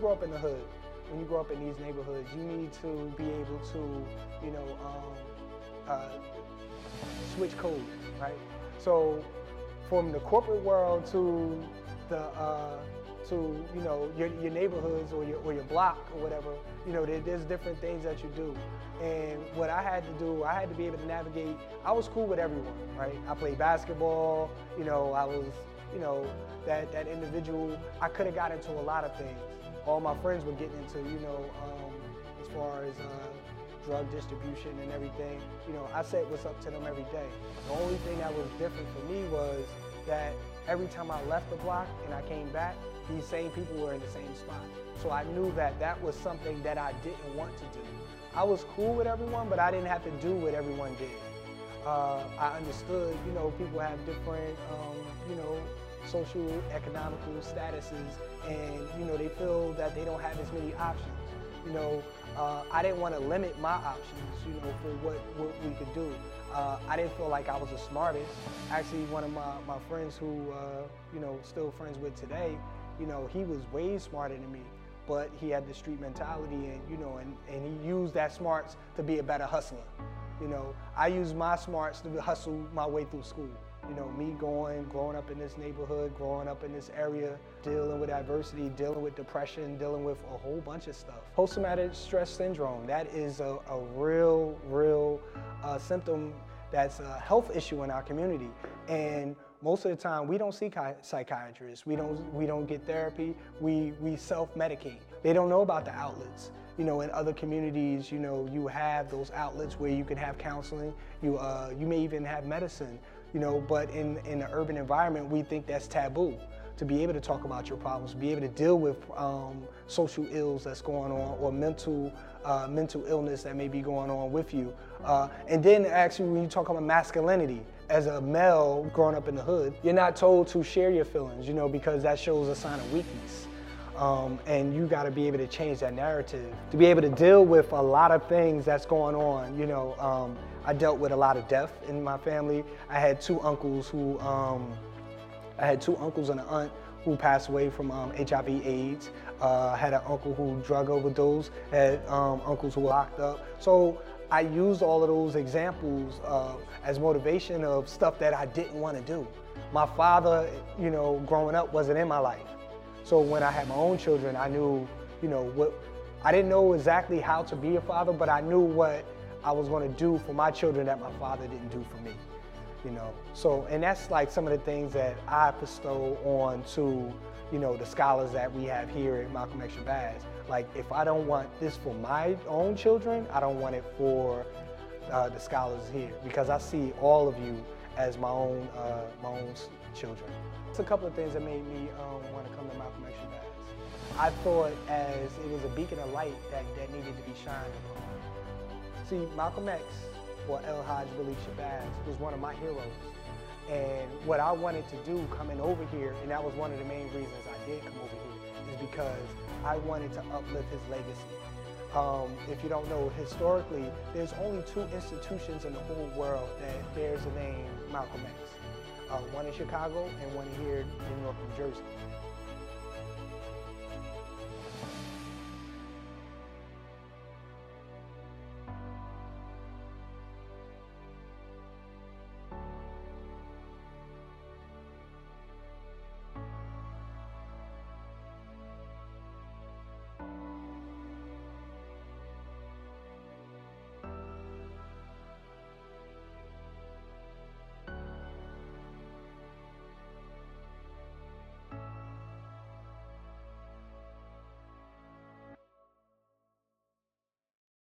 grow up in the hood, when you grow up in these neighborhoods, you need to be able to, you know, switch codes, right? So from the corporate world to the you know, your neighborhoods or your block or whatever, you know, there's different things that you do. And what I had to do, I had to be able to navigate. I was cool with everyone, right? I played basketball, you know, I was, you know, that individual. I could have got into a lot of things. All my friends were getting into, you know, as far as drug distribution and everything. You know, I said what's up to them every day. The only thing that was different for me was that every time I left the block and I came back, these same people were in the same spot. So I knew that that was something that I didn't want to do. I was cool with everyone, but I didn't have to do what everyone did. I understood, you know, people have different, you know, social, economical statuses, and, you know, they feel that they don't have as many options. You know, I didn't want to limit my options, you know, for what we could do. I didn't feel like I was the smartest. Actually, one of my friends who, you know, still friends with today, you know, he was way smarter than me, but he had the street mentality, and, you know, and he used that smarts to be a better hustler. You know, I used my smarts to hustle my way through school. You know, me growing up in this neighborhood, growing up in this area, dealing with adversity, dealing with depression, dealing with a whole bunch of stuff. Post-traumatic stress syndrome, that is a real symptom that's a health issue in our community. And most of the time, we don't see psychiatrists. We don't get therapy. We self-medicate. They don't know about the outlets. You know, in other communities, you know, you have those outlets where you can have counseling. You may even have medicine. You know, but in the urban environment, we think that's taboo. To be able to talk about your problems, to be able to deal with social ills that's going on, or mental illness that may be going on with you. And then actually, when you talk about masculinity, as a male growing up in the hood, you're not told to share your feelings, you know, because that shows a sign of weakness. And you got to be able to change that narrative, to be able to deal with a lot of things that's going on. You know, I dealt with a lot of death in my family. I had two uncles and an aunt who passed away from HIV/AIDS. I had an uncle who drug overdosed, had uncles who were locked up. So I used all of those examples as motivation of stuff that I didn't want to do. My father, you know, growing up wasn't in my life. So when I had my own children, I knew, you know, I didn't know exactly how to be a father, but I knew what I was going to do for my children that my father didn't do for me, you know. So, and that's like some of the things that I bestow on to, you know, the scholars that we have here at Malcolm X Shabazz. Like, if I don't want this for my own children, I don't want it for the scholars here, because I see all of you as my own children. It's a couple of things that made me want to come to Malcolm X Shabazz. I thought as it was a beacon of light that needed to be shined upon. See, Malcolm X, or El Hajj Billy Shabazz, was one of my heroes. And what I wanted to do coming over here, and that was one of the main reasons I did come over here, is because I wanted to uplift his legacy. If you don't know, historically, there's only two institutions in the whole world that bears the name Malcolm X. One in Chicago and one here in Newark, New Jersey.